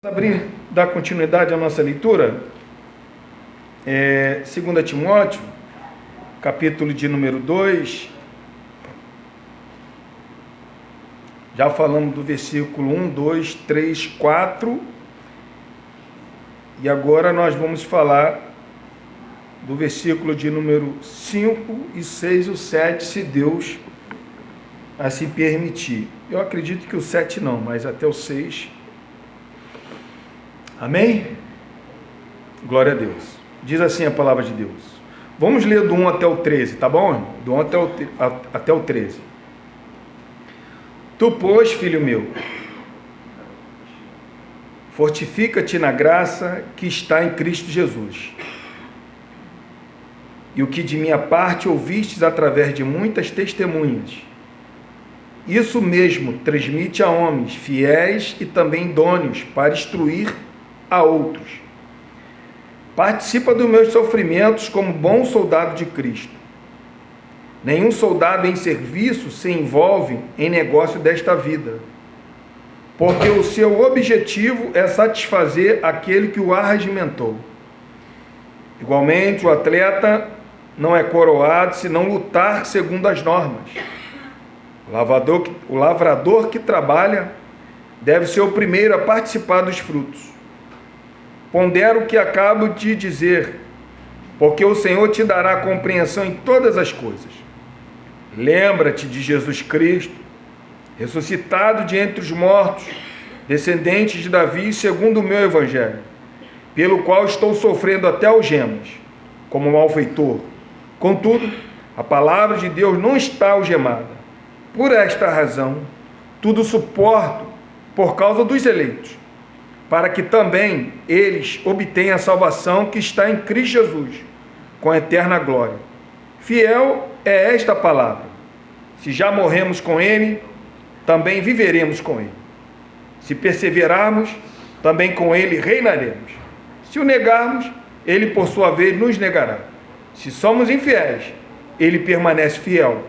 Abrir, dar continuidade à nossa leitura, 2 Timóteo, capítulo de número 2, já falamos do versículo 1, 2, 3, 4, e agora nós vamos falar do versículo de número 5 e 6 e o 7, se Deus assim permitir. Eu acredito que o 7 não, mas até o 6... Amém? Glória a Deus. Diz assim a palavra de Deus. Vamos ler do 1 até o 13, tá bom? Do 1 até o 13. Tu, pois, filho meu, fortifica-te na graça que está em Cristo Jesus. E o que de minha parte ouvistes através de muitas testemunhas, isso mesmo transmite a homens fiéis e também idôneos para instruir a outros. Participa dos meus sofrimentos como bom soldado de Cristo. Nenhum soldado em serviço se envolve em negócio desta vida, porque o seu objetivo é satisfazer aquele que o arregimentou. Igualmente, o atleta não é coroado se não lutar segundo as normas. O lavrador que trabalha deve ser o primeiro a participar dos frutos. Pondera o que acabo de dizer, porque o Senhor te dará compreensão em todas as coisas. Lembra-te de Jesus Cristo, ressuscitado de entre os mortos, descendente de Davi, segundo o meu evangelho, pelo qual estou sofrendo até algemas, como malfeitor. Contudo, a palavra de Deus não está algemada. Por esta razão, tudo suporto por causa dos eleitos, para que também eles obtenham a salvação que está em Cristo Jesus, com eterna glória. Fiel é esta palavra. Se já morremos com Ele, também viveremos com Ele. Se perseverarmos, também com Ele reinaremos. Se o negarmos, Ele por sua vez nos negará. Se somos infiéis, Ele permanece fiel,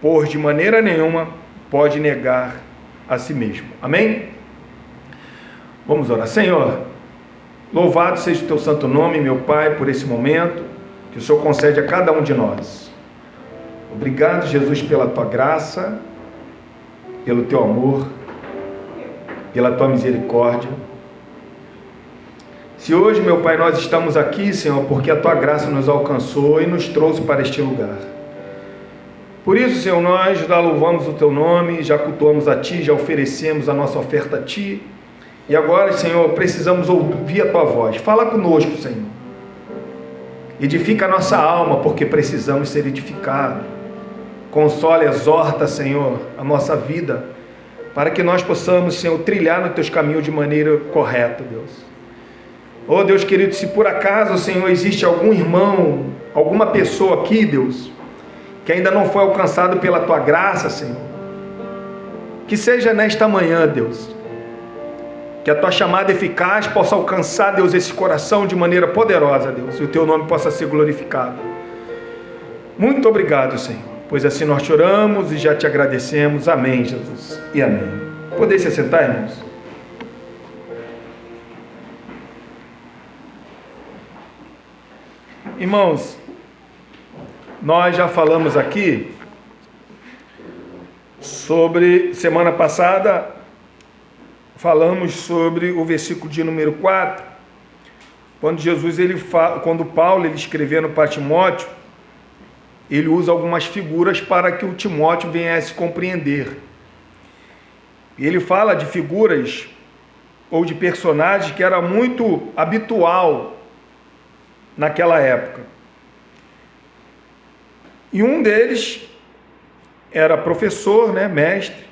pois de maneira nenhuma pode negar a si mesmo. Amém? Vamos orar. Senhor, louvado seja o teu santo nome, meu Pai, por esse momento que o Senhor concede a cada um de nós. Obrigado, Jesus, pela tua graça, pelo teu amor, pela tua misericórdia. Se hoje, meu Pai, nós estamos aqui, Senhor, porque a tua graça nos alcançou e nos trouxe para este lugar. Por isso, Senhor, nós já louvamos o teu nome, já cultuamos a ti, já oferecemos a nossa oferta a ti. E agora, Senhor, precisamos ouvir a tua voz. Fala conosco, Senhor. Edifica a nossa alma, porque precisamos ser edificados. Consola, exorta, Senhor, a nossa vida, para que nós possamos, Senhor, trilhar nos teus caminhos de maneira correta, Deus. Oh, Deus querido, se por acaso, Senhor, existe algum irmão, alguma pessoa aqui, Deus, que ainda não foi alcançado pela tua graça, Senhor, que seja nesta manhã, Deus, que a tua chamada eficaz possa alcançar, Deus, esse coração de maneira poderosa, Deus, e o teu nome possa ser glorificado. Muito obrigado, Senhor, pois assim nós te oramos e já te agradecemos. Amém, Jesus, e amém. Podeis se assentar, irmãos? Irmãos, nós já falamos aqui sobre, semana passada, falamos sobre o versículo de número 4, quando Paulo escrevendo para Timóteo, ele usa algumas figuras para que o Timóteo venha a se compreender. E ele fala de figuras ou de personagens que era muito habitual naquela época. E um deles era professor, mestre.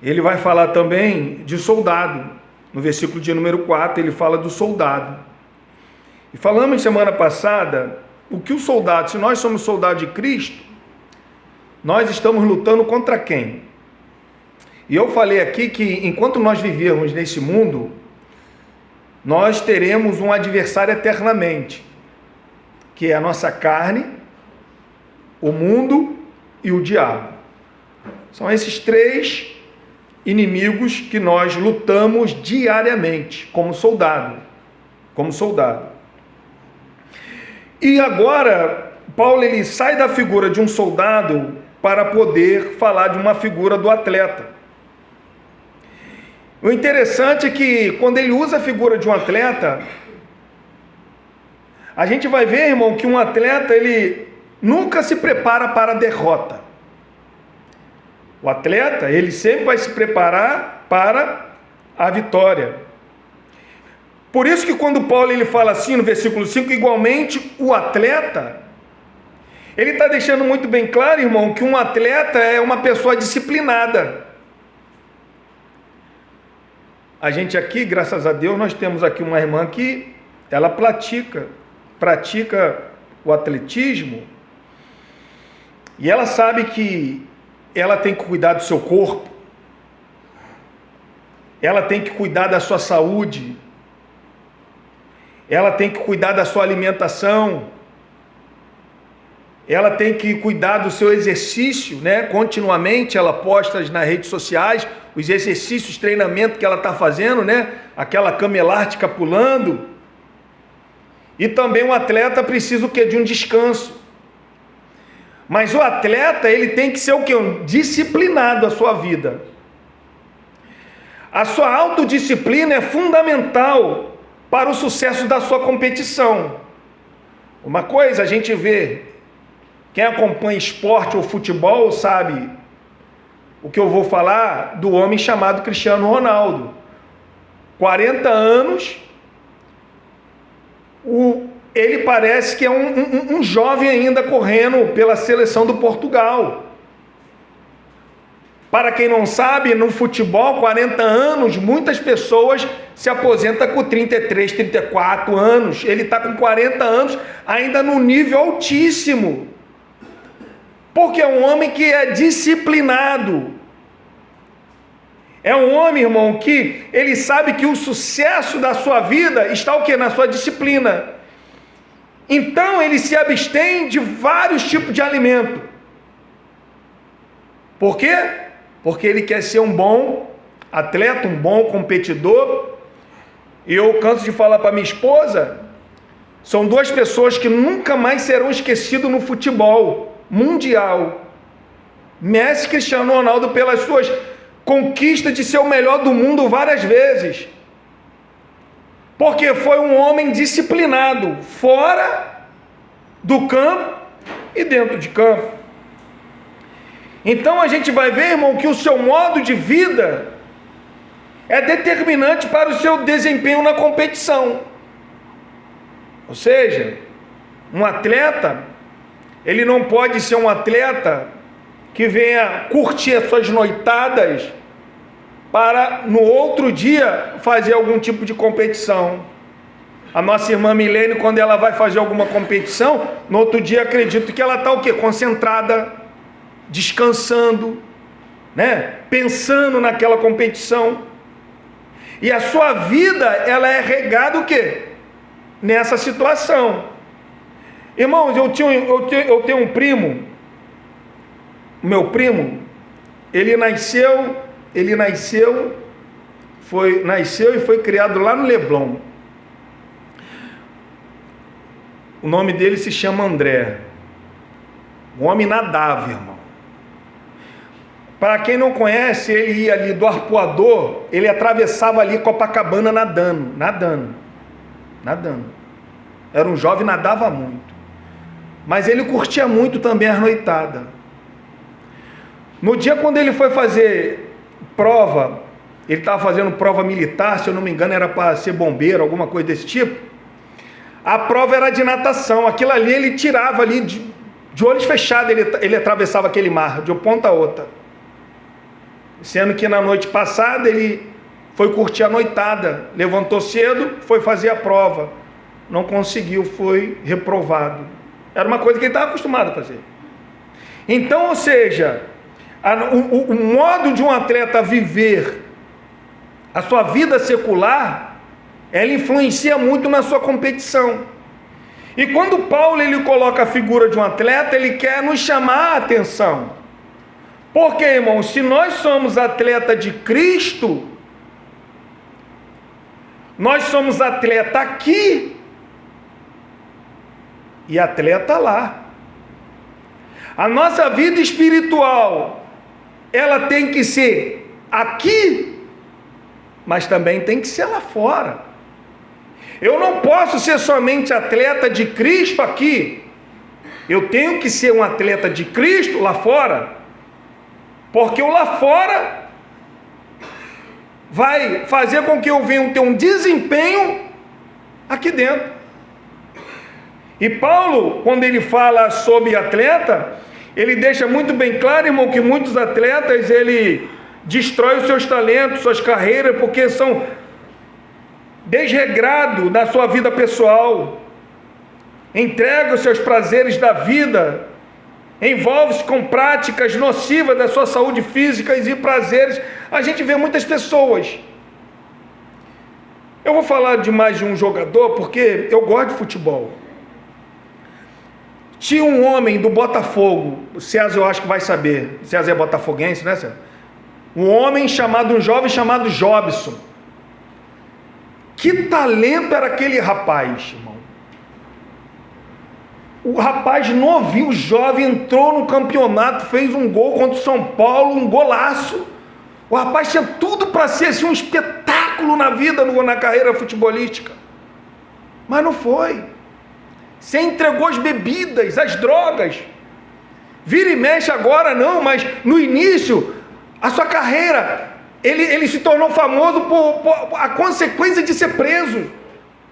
Ele vai falar também de soldado. No versículo de número 4, ele fala do soldado. E falamos semana passada, o que o soldado, se nós somos soldados de Cristo, nós estamos lutando contra quem? E eu falei aqui que enquanto nós vivermos nesse mundo, nós teremos um adversário eternamente, que é a nossa carne, o mundo e o diabo. São esses três inimigos que nós lutamos diariamente, como soldado. E agora, Paulo ele sai da figura de um soldado para poder falar de uma figura do atleta. O interessante é que quando ele usa a figura de um atleta, a gente vai ver, irmão, que um atleta ele nunca se prepara para a derrota. O atleta, ele sempre vai se preparar para a vitória. Por isso que quando Paulo ele fala assim no versículo 5, igualmente o atleta, ele está deixando muito bem claro, irmão, que um atleta é uma pessoa disciplinada. A gente aqui, graças a Deus, nós temos aqui uma irmã que ela pratica o atletismo, e ela sabe que ela tem que cuidar do seu corpo, ela tem que cuidar da sua saúde, ela tem que cuidar da sua alimentação, ela tem que cuidar do seu exercício, né? Continuamente ela posta nas redes sociais os exercícios, treinamento que ela está fazendo, né? Aquela cama elástica pulando. E também um atleta precisa o quê? De um descanso. Mas o atleta, ele tem que ser o quê? Disciplinado a sua vida. A sua autodisciplina é fundamental para o sucesso da sua competição. Uma coisa a gente vê, quem acompanha esporte ou futebol sabe o que eu vou falar do homem chamado Cristiano Ronaldo. 40 anos, ele parece que é um jovem ainda correndo pela seleção do Portugal. Para quem não sabe, no futebol, 40 anos, muitas pessoas se aposentam com 33, 34 anos. Ele está com 40 anos, ainda num nível altíssimo. Porque é um homem que é disciplinado. É um homem, irmão, que ele sabe que o sucesso da sua vida está o quê? Na sua disciplina. Então ele se abstém de vários tipos de alimento. Por quê? Porque ele quer ser um bom atleta, um bom competidor. E eu canso de falar para minha esposa, são duas pessoas que nunca mais serão esquecidas no futebol mundial. Messi e Cristiano Ronaldo, pelas suas conquistas de ser o melhor do mundo várias vezes. Porque foi um homem disciplinado, fora do campo e dentro de campo. Então a gente vai ver, irmão, que o seu modo de vida é determinante para o seu desempenho na competição. Ou seja, um atleta, ele não pode ser um atleta que venha curtir as suas noitadas para no outro dia fazer algum tipo de competição. A nossa irmã Milene, quando ela vai fazer alguma competição, no outro dia acredito que ela está o quê? Concentrada, descansando, né? Pensando naquela competição. E a sua vida, ela é regada o quê? Nessa situação. Irmãos, eu tenho um primo, meu primo, ele nasceu e foi criado lá no Leblon. O nome dele se chama André. O homem nadava, irmão. Para quem não conhece, ele ia ali do Arpoador, ele atravessava ali Copacabana nadando. Era um jovem, nadava muito. Mas ele curtia muito também as noitadas. No dia quando ele foi fazer prova, ele estava fazendo prova militar, se eu não me engano era para ser bombeiro, alguma coisa desse tipo. A prova era de natação, aquilo ali ele tirava ali de olhos fechados, ele atravessava aquele mar, de uma ponta a outra. Sendo que na noite passada ele foi curtir a noitada, levantou cedo, foi fazer a prova, não conseguiu, foi reprovado. Era uma coisa que ele estava acostumado a fazer. Então, ou seja, o modo de um atleta viver a sua vida secular, ela influencia muito na sua competição. E quando Paulo ele coloca a figura de um atleta, ele quer nos chamar a atenção. Porque, irmãos, se nós somos atleta de Cristo, nós somos atleta aqui e atleta lá. A nossa vida espiritual, ela tem que ser aqui, mas também tem que ser lá fora. Eu não posso ser somente atleta de Cristo aqui. Eu tenho que ser um atleta de Cristo lá fora. Porque o lá fora vai fazer com que eu venha ter um desempenho aqui dentro. E Paulo, quando ele fala sobre atleta, ele deixa muito bem claro, irmão, que muitos atletas, ele destrói os seus talentos, suas carreiras, porque são desregrados na sua vida pessoal, entrega os seus prazeres da vida, envolve-se com práticas nocivas da sua saúde física e prazeres. A gente vê muitas pessoas. Eu vou falar de mais de um jogador, porque eu gosto de futebol. Tinha um homem do Botafogo, o César eu acho que vai saber, o César é botafoguense, né, César? Um jovem chamado Jobson. Que talento era aquele rapaz, irmão. O rapaz novinho, jovem, entrou no campeonato, fez um gol contra o São Paulo, um golaço. O rapaz tinha tudo para ser assim, um espetáculo na vida, na carreira futebolística. Mas não foi. Você entregou as bebidas, as drogas. Vira e mexe agora não, mas no início, a sua carreira, ele se tornou famoso por a consequência de ser preso.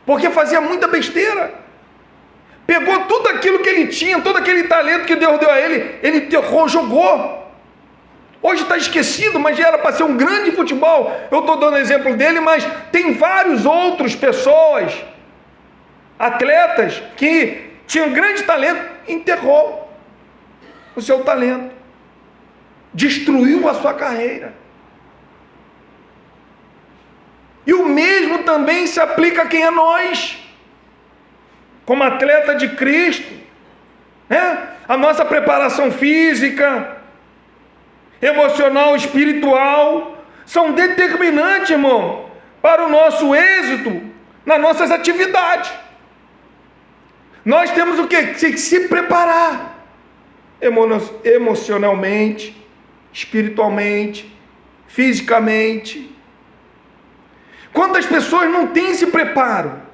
Porque fazia muita besteira. Pegou tudo aquilo que ele tinha, todo aquele talento que Deus deu a ele, ele enterrou, jogou. Hoje está esquecido, mas já era para ser um grande futebol. Eu estou dando exemplo dele, mas tem vários outros pessoas, atletas, que tinham grande talento, enterrou o seu talento, destruiu a sua carreira. E o mesmo também se aplica a quem é nós, como atleta de Cristo, né? A nossa preparação física, emocional, espiritual, são determinantes, irmão, para o nosso êxito nas nossas atividades. Nós temos o quê? Que se preparar emocionalmente, espiritualmente, fisicamente. Quantas pessoas não têm esse preparo?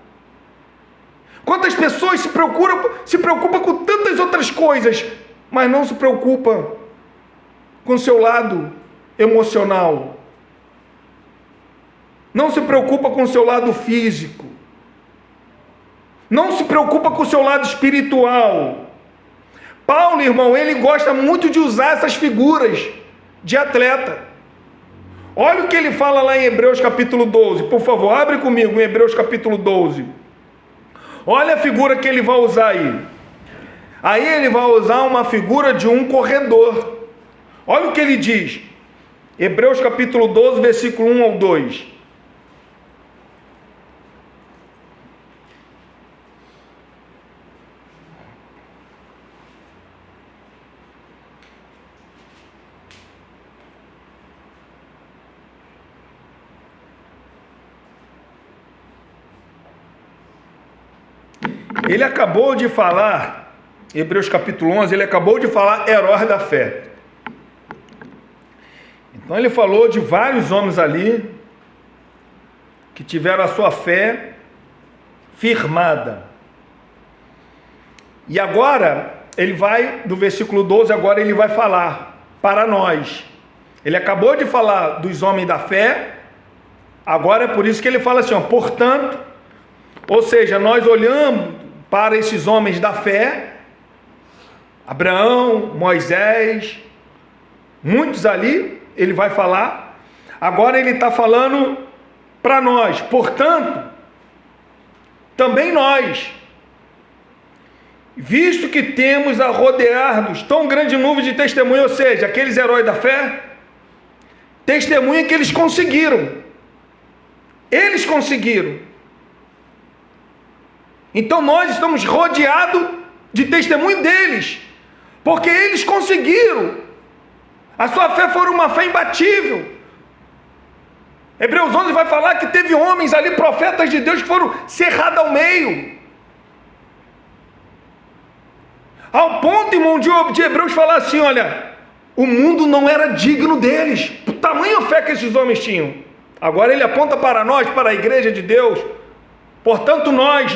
Quantas pessoas se preocupam com tantas outras coisas, mas não se preocupam com o seu lado emocional, não se preocupa com o seu lado físico, não se preocupa com o seu lado espiritual. Paulo, irmão, ele gosta muito de usar essas figuras de atleta. Olha o que ele fala lá em Hebreus capítulo 12, por favor, abre comigo em Hebreus capítulo 12. Olha a figura que ele vai usar aí. Aí ele vai usar uma figura de um corredor. Olha o que ele diz. Hebreus capítulo 12, versículo 1 ao 2. Ele acabou de falar, Hebreus capítulo 11, ele acabou de falar herói da fé. Então ele falou de vários homens ali que tiveram a sua fé firmada. E agora, ele vai, do versículo 12, agora ele vai falar para nós. Ele acabou de falar dos homens da fé, agora é por isso que ele fala assim, ó, portanto, ou seja, nós olhamos para esses homens da fé, Abraão, Moisés, muitos ali, ele vai falar, agora ele está falando para nós, portanto, também nós, visto que temos a rodear-nos tão grande nuvem de testemunha, ou seja, aqueles heróis da fé, testemunha que eles conseguiram, então nós estamos rodeados de testemunho deles, porque eles conseguiram A sua fé foi uma fé imbatível. Hebreus 11 vai falar que teve homens ali, profetas de Deus, que foram cerrados ao meio. Ao ponto, irmão, de Hebreus falar assim, olha, o mundo não era digno deles. Por tamanha fé que esses homens tinham. Agora ele aponta para nós, para a igreja de Deus. Portanto, nós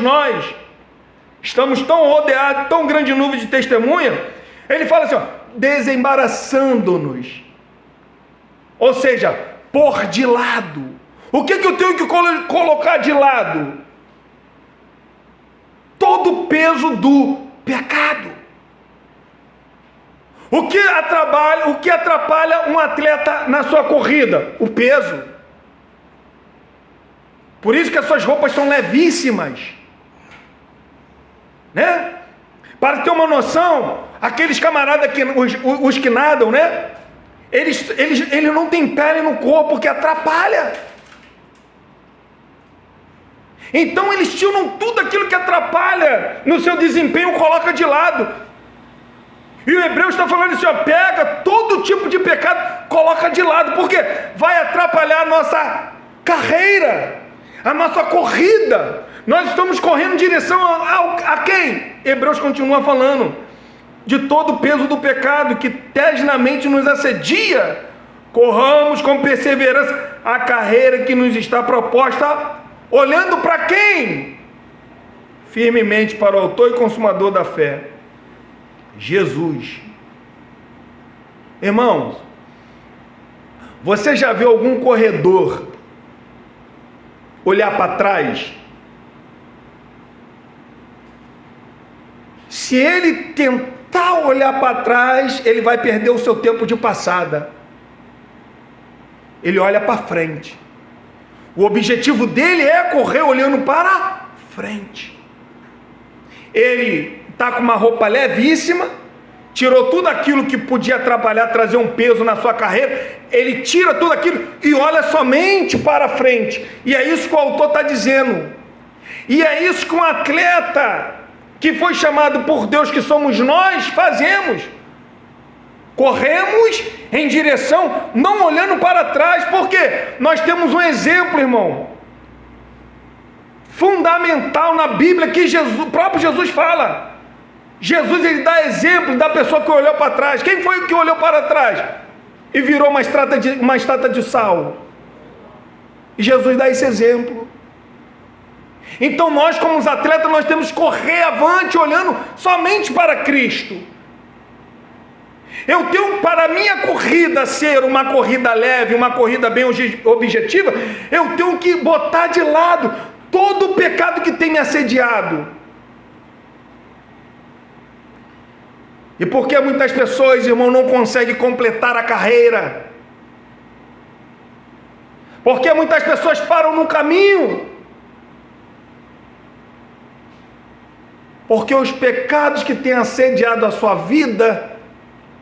estamos tão rodeados, tão grande nuvem de testemunha. Ele fala assim, ó, desembaraçando-nos. Ou seja, pôr de lado. O que eu tenho que colocar de lado? Todo o peso do pecado. O que atrapalha um atleta na sua corrida? O peso. Por isso que as suas roupas são levíssimas. Né? Para ter uma noção, aqueles camaradas, os que nadam, né? Eles não têm pele no corpo, que atrapalha. Então eles tiram tudo aquilo que atrapalha no seu desempenho, coloca de lado. E o Hebreus está falando assim, ó, pega todo tipo de pecado, coloca de lado, porque vai atrapalhar a nossa carreira, a nossa corrida. Nós estamos correndo em direção a quem? Hebreus continua falando de todo o peso do pecado que tesnamente nos assedia. Corramos com perseverança a carreira que nos está proposta, olhando para quem? Firmemente para o autor e consumador da fé, Jesus. Irmãos, você já viu algum corredor olhar para trás? Se ele tentar olhar para trás, ele vai perder o seu tempo de passada. Ele olha para frente. O objetivo dele é correr olhando para frente. Ele está com uma roupa levíssima, tirou tudo aquilo que podia atrapalhar, trazer um peso na sua carreira, ele tira tudo aquilo e olha somente para frente. E é isso que o autor está dizendo. E é isso que um atleta que foi chamado por Deus, que somos nós, fazemos. Corremos em direção, não olhando para trás, porque nós temos um exemplo, irmão, fundamental na Bíblia, que o próprio Jesus fala. Jesus, ele dá exemplo da pessoa que olhou para trás. Quem foi que olhou para trás e virou uma estátua de sal? E Jesus dá esse exemplo. Então nós, como os atletas, nós temos que correr avante olhando somente para Cristo. Eu tenho, para a minha corrida ser uma corrida leve, uma corrida bem objetiva, eu tenho que botar de lado todo o pecado que tem me assediado. E por que muitas pessoas, irmão, não conseguem completar a carreira? Porque muitas pessoas param no caminho? Porque os pecados que têm assediado a sua vida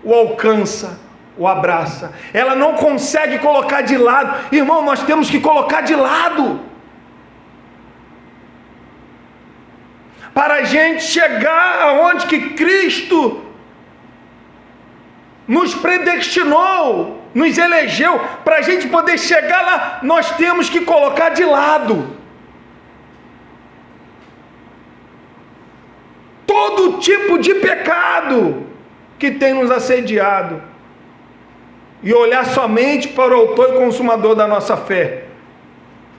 o alcança, o abraça. Ela não consegue colocar de lado. Irmão, nós temos que colocar de lado, para a gente chegar aonde que Cristo nos predestinou, nos elegeu. Para a gente poder chegar lá, nós temos que colocar de lado todo tipo de pecado que tem nos assediado e olhar somente para o autor e consumador da nossa fé.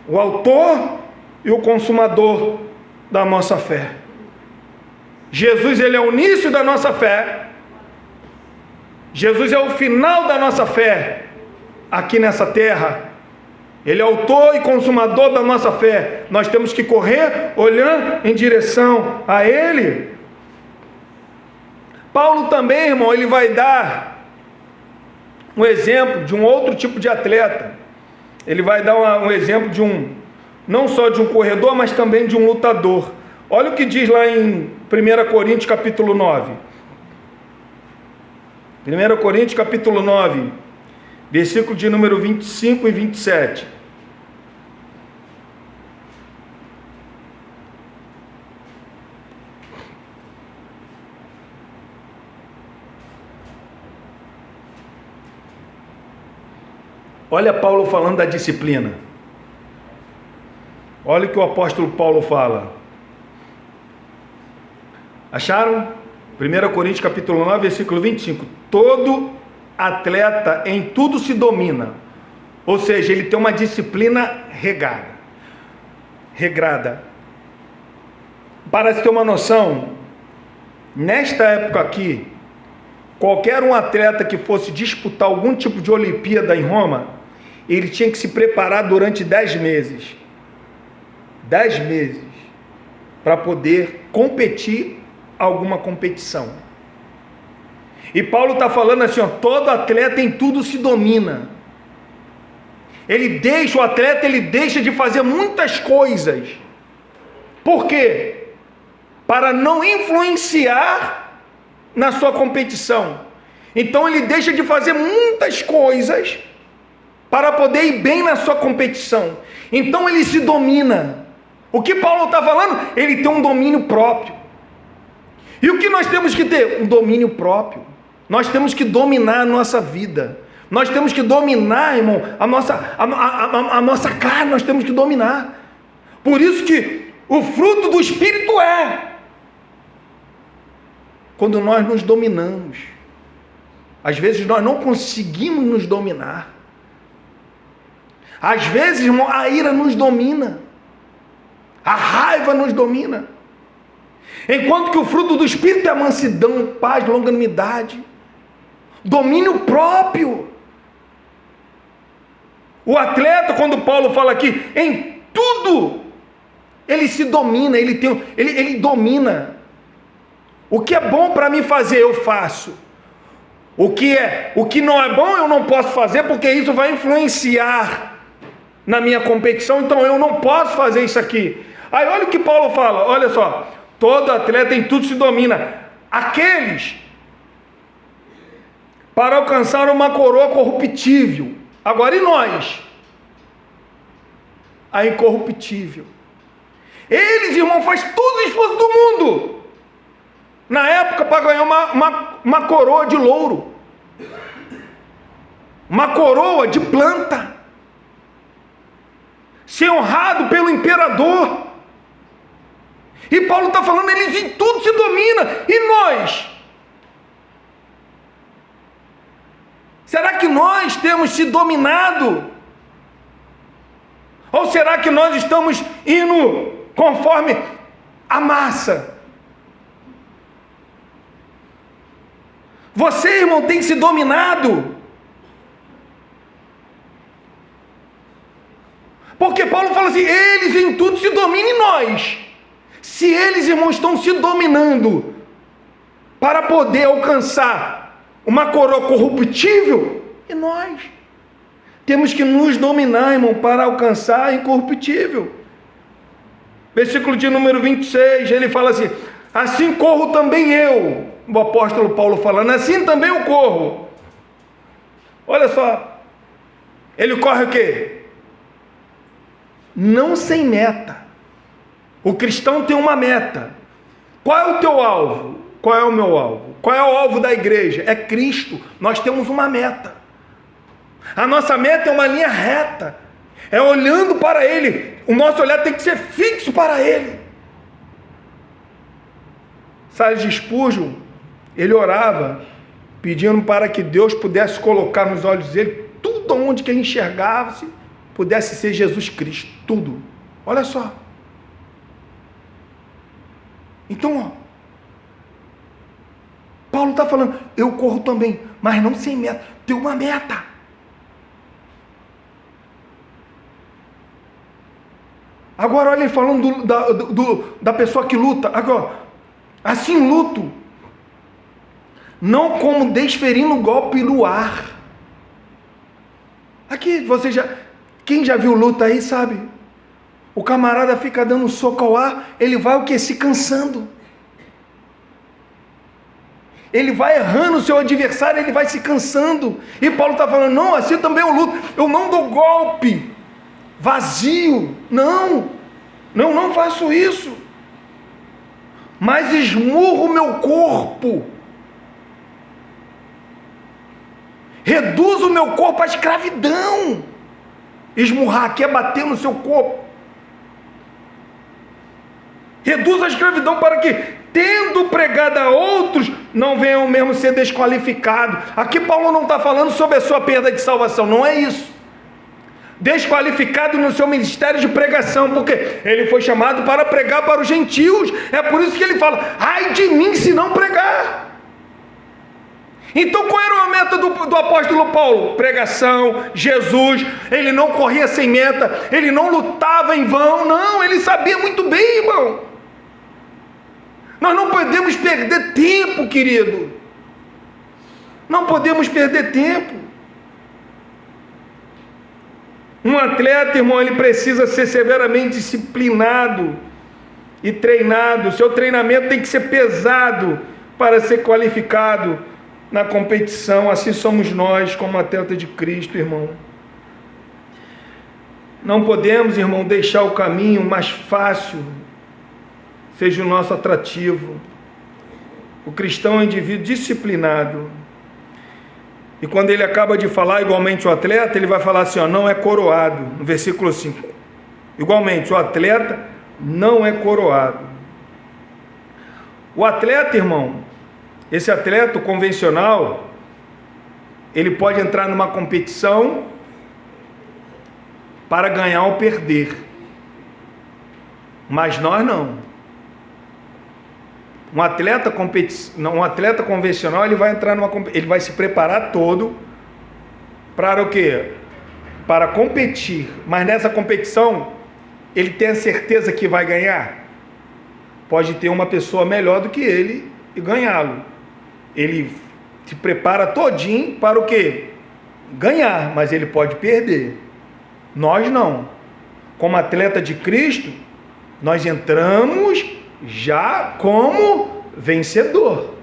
O autor e o consumador da nossa fé. Jesus, ele é o início da nossa fé. Jesus é o final da nossa fé aqui nessa terra. Ele é autor e consumador da nossa fé. Nós temos que correr olhando em direção a Ele. Paulo também, irmão, ele vai dar um exemplo de um outro tipo de atleta. Ele vai dar um exemplo de não só de um corredor, mas também de um lutador. Olha o que diz lá em 1 Coríntios capítulo 9. 1 Coríntios capítulo 9, versículo de número 25 e 27. Olha Paulo falando da disciplina. Olha o que o apóstolo Paulo fala. Acharam? 1 Coríntios capítulo 9, versículo 25. Todo atleta em tudo se domina. Ou seja, ele tem uma disciplina regrada. Para se ter uma noção, nesta época aqui, qualquer um atleta que fosse disputar algum tipo de Olimpíada em Roma, ele tinha que se preparar durante 10 meses. 10 meses. Para poder competir alguma competição. E Paulo está falando assim, ó, todo atleta em tudo se domina. O atleta deixa de fazer muitas coisas. Por quê? Para não influenciar na sua competição. Então ele deixa de fazer muitas coisas para poder ir bem na sua competição. Então ele se domina. O que Paulo está falando? Ele tem um domínio próprio. E o que nós temos que ter? Um domínio próprio. Nós temos que dominar a nossa vida. Nós temos que dominar, irmão, a nossa carne, nós temos que dominar. Por isso que o fruto do Espírito é quando nós nos dominamos. Às vezes nós não conseguimos nos dominar. Às vezes, irmão, a ira nos domina. A raiva nos domina. Enquanto que o fruto do Espírito é a mansidão, paz, longanimidade, domínio próprio. O atleta, quando Paulo fala aqui, em tudo, ele se domina, ele domina. O que é bom para mim fazer, eu faço. O que não é bom, eu não posso fazer, porque isso vai influenciar na minha competição, então eu não posso fazer isso aqui. Aí olha o que Paulo fala, olha só, todo atleta em tudo se domina. Aqueles para alcançar uma coroa corruptível. Agora, e nós? A incorruptível. Eles, irmão, fazem todo o esforço do mundo. Na época, para ganhar uma coroa de louro. Uma coroa de planta. Ser honrado pelo imperador. E Paulo está falando, eles em tudo se dominam. E nós? Será que nós temos se dominado? Ou será que nós estamos indo conforme a massa? Você, irmão, tem se dominado? Porque Paulo fala assim, eles em tudo se dominam e nós. Se eles, irmão, estão se dominando para poder alcançar uma coroa corruptível, e nós temos que nos dominar, irmão, para alcançar a incorruptível. Versículo de número 26, ele fala assim, assim corro também eu, o apóstolo Paulo falando, assim também eu corro. Olha só, ele corre o quê? Não sem meta. O cristão tem uma meta. Qual é o teu alvo? Qual é o meu alvo? Qual é o alvo da igreja? É Cristo. Nós temos uma meta. A nossa meta é uma linha reta. É olhando para Ele. O nosso olhar tem que ser fixo para Ele. Charles Spurgeon, ele orava, pedindo para que Deus pudesse colocar nos olhos dele, tudo onde que ele enxergava-se, pudesse ser Jesus Cristo. Tudo. Olha só. Então, ó, Paulo está falando, eu corro também, mas não sem meta, tem uma meta. Agora olha ele falando da pessoa que luta, agora, assim luto, não como desferindo golpe no ar. Aqui, quem já viu luta aí sabe, o camarada fica dando soco ao ar, ele vai o que? Se cansando. Ele vai errando o seu adversário, ele vai se cansando. E Paulo está falando, não, assim também eu luto. Eu não dou golpe vazio. Não faço isso. Mas esmurro o meu corpo. Reduz o meu corpo à escravidão. Esmurrar aqui é bater no seu corpo. Reduz a escravidão para que, tendo pregado a outros, não venham mesmo ser desqualificados. Aqui Paulo não está falando sobre a sua perda de salvação, não é isso. Desqualificado no seu ministério de pregação, porque ele foi chamado para pregar para os gentios. É por isso que ele fala: ai de mim se não pregar. Então qual era o método do apóstolo Paulo? Pregação, Jesus. Ele não corria sem meta, ele não lutava em vão, não, ele sabia muito bem, irmão. Nós não podemos perder tempo, querido. Não podemos perder tempo. Um atleta, irmão, ele precisa ser severamente disciplinado e treinado. O seu treinamento tem que ser pesado para ser qualificado na competição. Assim somos nós, como atleta de Cristo, irmão. Não podemos, irmão, deixar o caminho mais fácil seja o nosso atrativo. O cristão é um indivíduo disciplinado. E quando ele acaba de falar, igualmente o atleta, ele vai falar assim, ó, não é coroado, no versículo 5. Igualmente, o atleta não é coroado. O atleta, irmão, esse atleta convencional, ele pode entrar numa competição para ganhar ou perder. Mas nós não. Um atleta convencional, ele vai entrar ele vai se preparar todo para o quê? Para competir. Mas nessa competição, ele tem a certeza que vai ganhar? Pode ter uma pessoa melhor do que ele e ganhá-lo. Ele se prepara todinho para o quê? Ganhar, mas ele pode perder. Nós não. Como atleta de Cristo, nós entramos já como vencedor.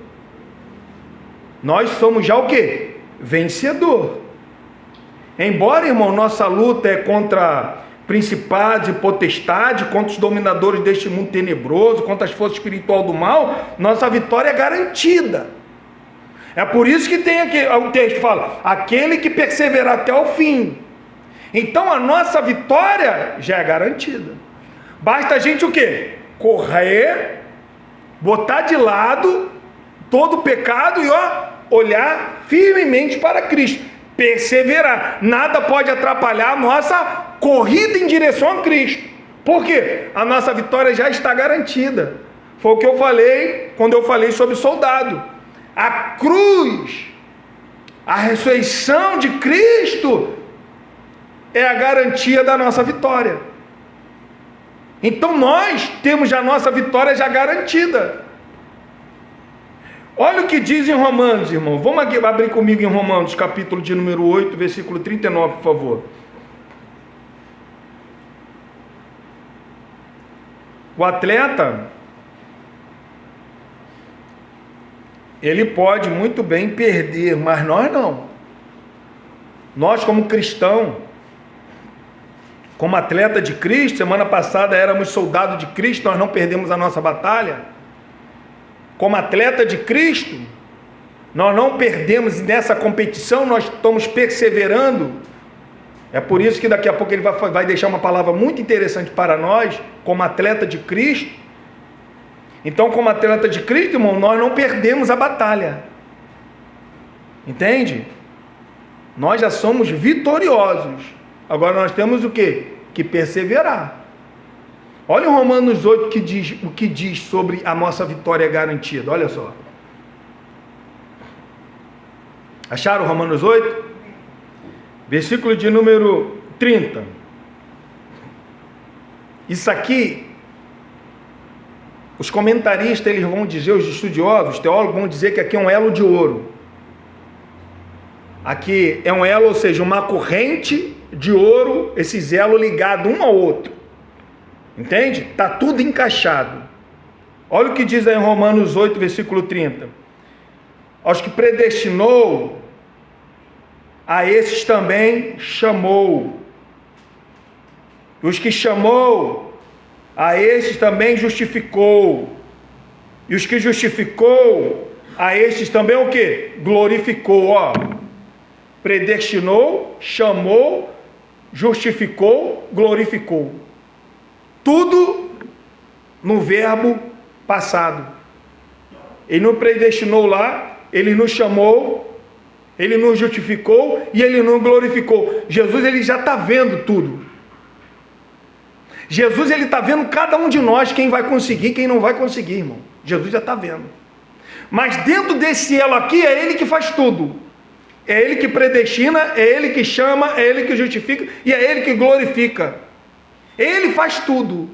Nós somos já o quê? Vencedor. Embora, irmão, nossa luta é contra principados e potestades, contra os dominadores deste mundo tenebroso, contra as forças espirituais do mal, nossa vitória é garantida. É por isso que tem aqui, o texto fala, aquele que perseverar até o fim. Então a nossa vitória já é garantida. Basta a gente o quê? Correr, botar de lado todo o pecado e olhar firmemente para Cristo, perseverar. Nada pode atrapalhar a nossa corrida em direção a Cristo. Por quê? A nossa vitória já está garantida. Foi o que eu falei quando eu falei sobre soldado. A cruz, a ressurreição de Cristo é a garantia da nossa vitória. Então nós temos a nossa vitória já garantida. Olha o que diz em Romanos, irmão. Vamos aqui, abrir comigo em Romanos, capítulo de número 8, versículo 39, por favor. O atleta, ele pode muito bem perder, mas nós não. Nós, como cristão, como atleta de Cristo, semana passada éramos soldados de Cristo, nós não perdemos a nossa batalha. Como atleta de Cristo, nós não perdemos nessa competição, nós estamos perseverando. É por isso que daqui a pouco ele vai deixar uma palavra muito interessante para nós, como atleta de Cristo. Então, como atleta de Cristo, irmão, nós não perdemos a batalha. Entende? Nós já somos vitoriosos. Agora nós temos o quê? Que perseverar. Olha o Romanos 8 o que diz sobre a nossa vitória garantida. Olha só. Acharam Romanos 8? Versículo de número 30. Isso aqui, os comentaristas eles vão dizer, os estudiosos, os teólogos vão dizer que aqui é um elo de ouro. Aqui é um elo, ou seja, uma corrente de ouro, esse elo ligado um ao outro. Entende? Está tudo encaixado. Olha o que diz aí em Romanos 8, versículo 30. Aos que predestinou, a esses também chamou. Os que chamou, a esses também justificou. E os que justificou, a estes também o quê? Glorificou. predestinou, chamou, justificou, glorificou. Tudo no verbo passado. Ele nos predestinou lá, ele nos chamou, ele nos justificou e ele nos glorificou. Jesus, ele já está vendo tudo. Jesus, ele está vendo cada um de nós, quem vai conseguir, quem não vai conseguir, irmão. Jesus já está vendo. Mas dentro desse elo aqui, é ele que faz tudo. É ele que predestina, é ele que chama, é ele que justifica e é ele que glorifica. Ele faz tudo.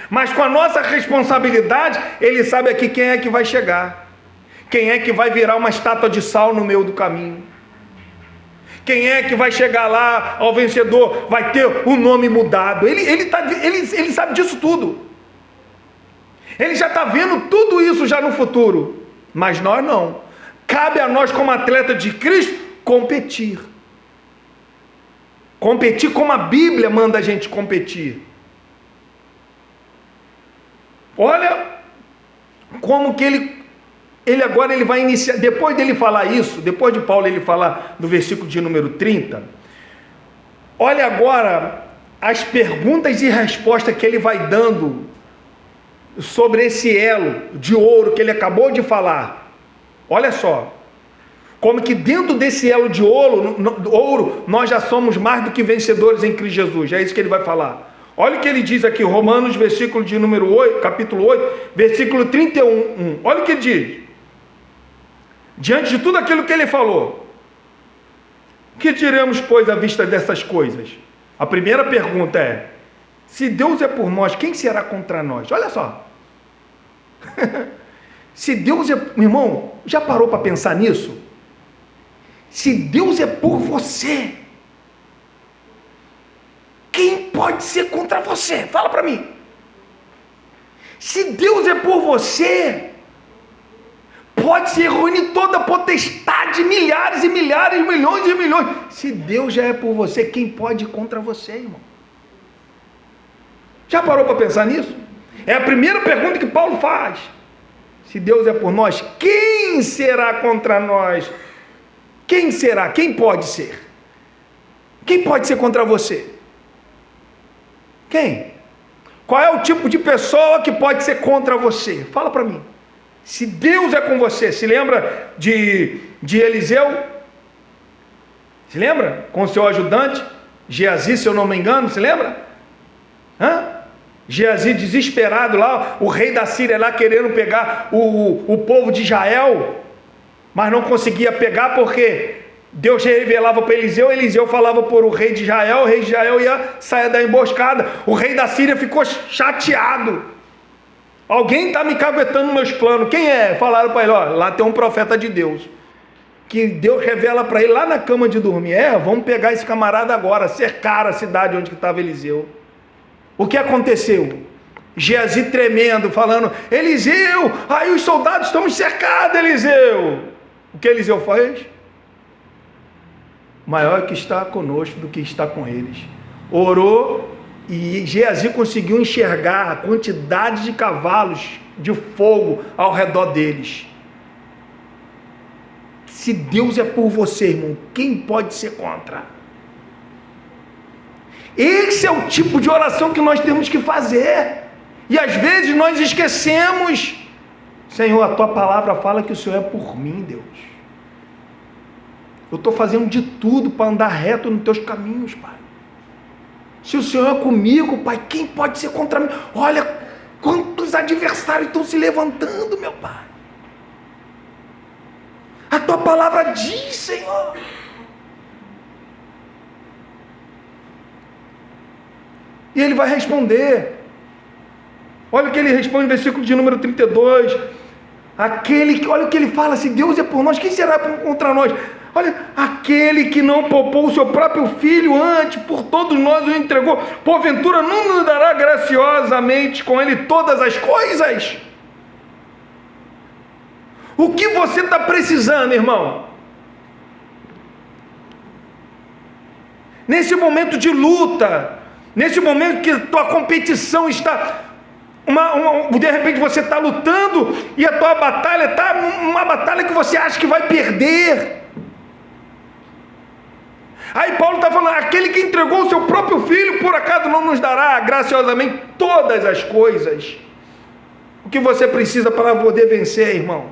Mas com a nossa responsabilidade, ele sabe aqui quem é que vai chegar. Quem é que vai virar uma estátua de sal no meio do caminho. Quem é que vai chegar lá ao vencedor, vai ter o nome mudado. Ele sabe disso tudo. Ele já está vendo tudo isso já no futuro. Mas nós não. Cabe a nós, como atleta de Cristo, competir. Competir como a Bíblia manda a gente competir. Olha como que ele agora ele vai iniciar, depois dele falar isso, depois de Paulo ele falar no versículo de número 30, olha agora as perguntas e respostas que ele vai dando sobre esse elo de ouro que ele acabou de falar. Olha só, como que dentro desse elo de ouro, nós já somos mais do que vencedores em Cristo Jesus. É isso que ele vai falar. Olha o que ele diz aqui, Romanos, versículo de número 8, capítulo 8, versículo 31. Olha o que ele diz. Diante de tudo aquilo que ele falou, o que diremos, pois, à vista dessas coisas? A primeira pergunta é: se Deus é por nós, quem será contra nós? Olha só. Se Deus é... Meu irmão, já parou para pensar nisso? Se Deus é por você, quem pode ser contra você? Fala para mim. Se Deus é por você, pode se reunir toda a potestade, milhares e milhares, milhões e milhões. Se Deus já é por você, quem pode ir contra você, irmão? Já parou para pensar nisso? É a primeira pergunta que Paulo faz. Se Deus é por nós, quem será contra nós? Quem será? Quem pode ser? Quem pode ser contra você? Quem? Qual é o tipo de pessoa que pode ser contra você? Fala para mim. Se Deus é com você, se lembra de Eliseu? Se lembra? Com o seu ajudante, Geazi, se eu não me engano, se lembra? Geazi desesperado lá, o rei da Síria lá querendo pegar o povo de Israel, mas não conseguia pegar porque Deus revelava para Eliseu, Eliseu falava por o rei de Israel, o rei de Israel ia sair da emboscada, o rei da Síria ficou chateado. Alguém está me caguetando meus planos. Quem é? Falaram para ele, ó, lá tem um profeta de Deus, que Deus revela para ele lá na cama de dormir. Vamos pegar esse camarada agora, cercar a cidade onde estava Eliseu. O que aconteceu? Geazi tremendo, falando, Eliseu, aí os soldados estão cercados, Eliseu. O que Eliseu faz? Maior que está conosco do que está com eles. Orou e Geazi conseguiu enxergar a quantidade de cavalos de fogo ao redor deles. Se Deus é por você, irmão, quem pode ser contra? Esse é o tipo de oração que nós temos que fazer. E às vezes nós esquecemos. Senhor, a tua palavra fala que o Senhor é por mim, Deus. Eu estou fazendo de tudo para andar reto nos teus caminhos, Pai. Se o Senhor é comigo, Pai, quem pode ser contra mim? Olha quantos adversários estão se levantando, meu Pai. A tua palavra diz, Senhor. E ele vai responder. Olha o que ele responde no versículo de número 32. Olha o que ele fala, se Deus é por nós, quem será contra nós? Olha, aquele que não poupou o seu próprio filho antes, por todos nós o entregou, porventura não nos dará graciosamente com ele todas as coisas? O que você está precisando, irmão? Nesse momento de luta, nesse momento que tua competição está... de repente você está lutando e a tua batalha está uma batalha que você acha que vai perder. Aí Paulo está falando, aquele que entregou o seu próprio filho, por acaso não nos dará graciosamente todas as coisas? O que você precisa para poder vencer, irmão?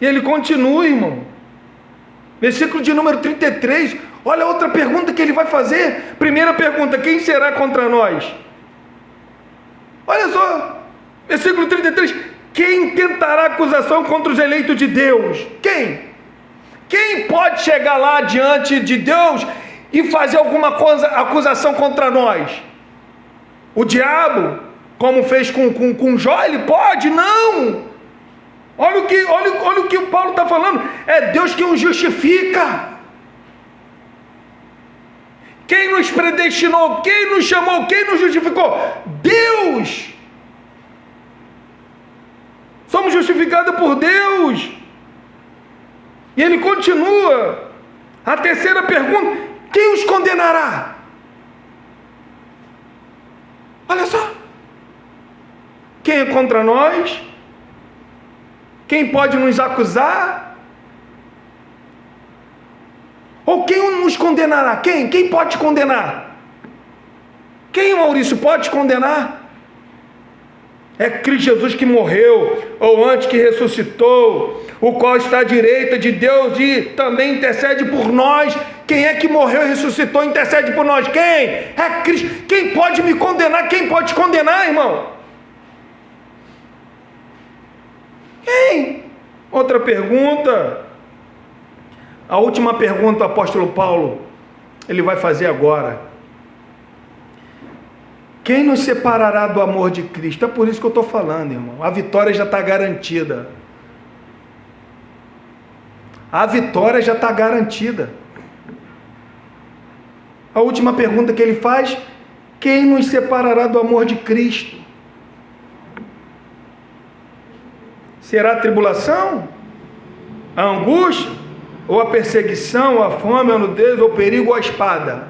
E ele continua, irmão. Versículo de número 33, olha outra pergunta que ele vai fazer. Primeira pergunta, quem será contra nós? Olha só, versículo 33, quem tentará acusação contra os eleitos de Deus? Quem? Quem pode chegar lá diante de Deus e fazer alguma coisa, acusação contra nós? O diabo, como fez com Jó, ele pode? Não! Olha o que o Paulo está falando, é Deus que o justifica. Quem nos predestinou, quem nos chamou, quem nos justificou? Deus! Somos justificados por Deus. E ele continua, a terceira pergunta, quem os condenará? Olha só, quem é contra nós? Quem pode nos acusar? Ou quem nos condenará? Quem pode condenar? Quem, Maurício, pode condenar? É Cristo Jesus que morreu, ou antes que ressuscitou, o qual está à direita de Deus e também intercede por nós. Quem é que morreu e ressuscitou e intercede por nós? Quem? É Cristo. Quem pode me condenar? Quem pode condenar, irmão? Quem? Outra pergunta. A última pergunta, o apóstolo Paulo, ele vai fazer agora. Quem nos separará do amor de Cristo? É por isso que eu estou falando, irmão. A vitória já está garantida. A vitória já está garantida. A última pergunta que ele faz: quem nos separará do amor de Cristo? Será a tribulação, a angústia, ou a perseguição, ou a fome, ou a nudez, ou o perigo, ou a espada?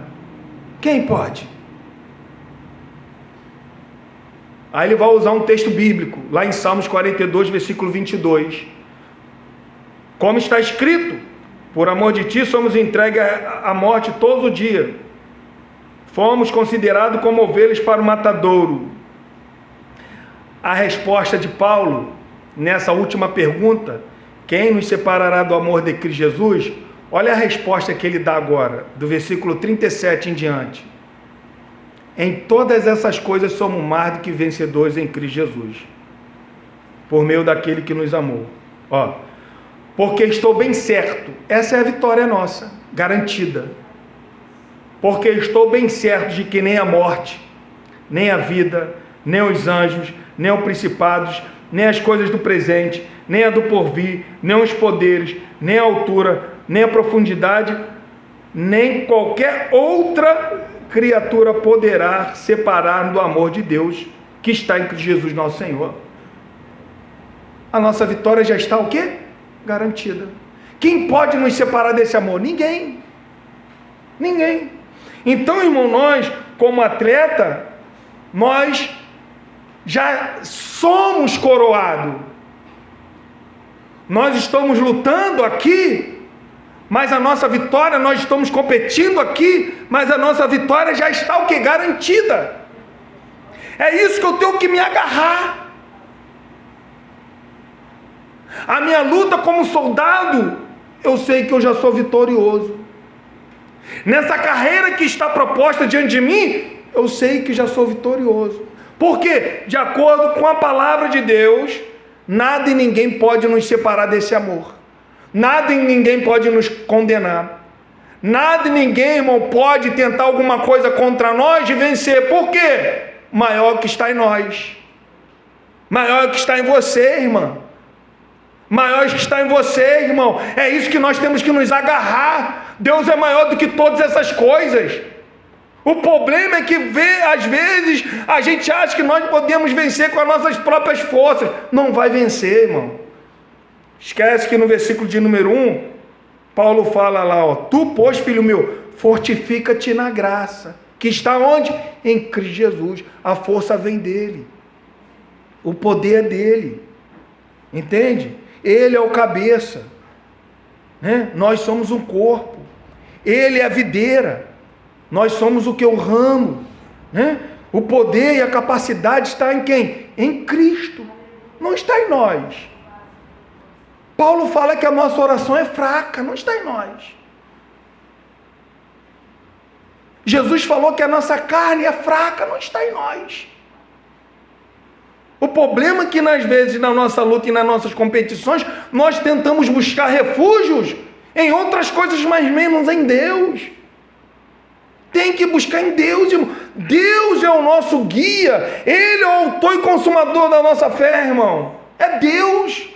Quem pode? Aí ele vai usar um texto bíblico, lá em Salmos 42, versículo 22. Como está escrito, por amor de ti somos entregues à morte todo o dia. Fomos considerados como ovelhas para o matadouro. A resposta de Paulo, nessa última pergunta, quem nos separará do amor de Cristo Jesus? Olha a resposta que ele dá agora, do versículo 37 em diante. Em todas essas coisas somos mais do que vencedores em Cristo Jesus, por meio daquele que nos amou. Porque estou bem certo, essa é a vitória nossa, garantida. Porque estou bem certo de que nem a morte, nem a vida, nem os anjos, nem os principados, nem as coisas do presente, nem a do porvir, nem os poderes, nem a altura, nem a profundidade, nem qualquer outra criatura poderá separar do amor de Deus que está em Cristo Jesus nosso Senhor. A nossa vitória já está o quê? Garantida. Quem pode nos separar desse amor? Ninguém. Ninguém. Então, irmão, nós, como atleta, nós já somos coroados. Nós estamos lutando aqui, mas a nossa vitória, nós estamos competindo aqui, mas a nossa vitória já está o que? Garantida. É isso que eu tenho que me agarrar. A minha luta como soldado, eu sei que eu já sou vitorioso. Nessa carreira que está proposta diante de mim, eu sei que já sou vitorioso. Por quê? De acordo com a palavra de Deus, nada e ninguém pode nos separar desse amor. Nada e ninguém pode nos condenar. Nada e ninguém, irmão, pode tentar alguma coisa contra nós de vencer. Por quê? Maior que está em nós. Maior que está em você, irmão. Maior que está em você, irmão. É isso que nós temos que nos agarrar. Deus é maior do que todas essas coisas. O problema é que, às vezes, a gente acha que nós podemos vencer com as nossas próprias forças. Não vai vencer, irmão. Esquece que no versículo de número 1, Paulo fala lá, tu, pois, filho meu, fortifica-te na graça, que está onde? Em Cristo Jesus. A força vem dele. O poder é dele. Entende? Ele é o cabeça. né? Nós somos um corpo. Ele é a videira, nós somos o que? O ramo, né? O poder e a capacidade está em quem? Em Cristo, não está em nós. Paulo fala que a nossa oração é fraca, não está em nós. Jesus falou que a nossa carne é fraca, não está em nós. O problema é que, às vezes, na nossa luta e nas nossas competições, nós tentamos buscar refúgios em outras coisas, mas menos em Deus. Tem que buscar em Deus, irmão. Deus é o nosso guia. Ele é o autor e consumador da nossa fé, irmão. É Deus.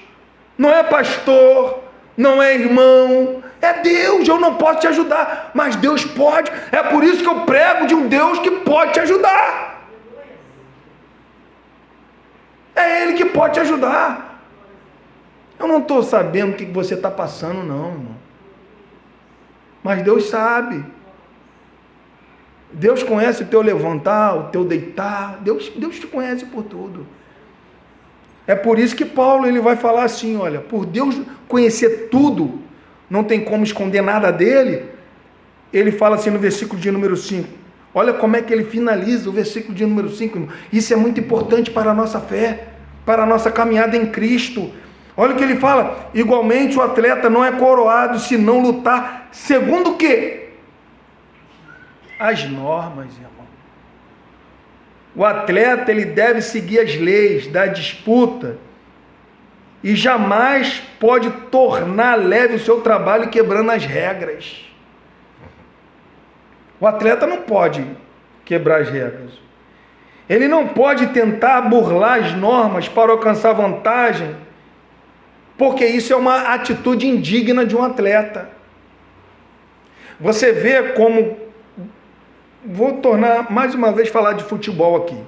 Não é pastor, não é irmão. É Deus. Eu não posso te ajudar, mas Deus pode. É por isso que eu prego de um Deus que pode te ajudar. É Ele que pode te ajudar. Eu não estou sabendo o que você está passando, não, irmão. Mas Deus sabe. Deus conhece o teu levantar, o teu deitar. Deus te conhece por tudo. É por isso que Paulo ele vai falar assim, olha, por Deus conhecer tudo, não tem como esconder nada dele. Ele fala assim no versículo de número 5. Olha como é que ele finaliza o versículo de número 5. Irmão. Isso é muito importante para a nossa fé, para a nossa caminhada em Cristo. Olha o que ele fala. Igualmente o atleta não é coroado se não lutar segundo o quê? As normas, irmão. O atleta ele deve seguir as leis da disputa e jamais pode tornar leve o seu trabalho quebrando as regras. O atleta não pode quebrar as regras. Ele não pode tentar burlar as normas para alcançar vantagem, porque isso é uma atitude indigna de um atleta. Você vê como... Vou tornar, mais uma vez, falar de futebol aqui.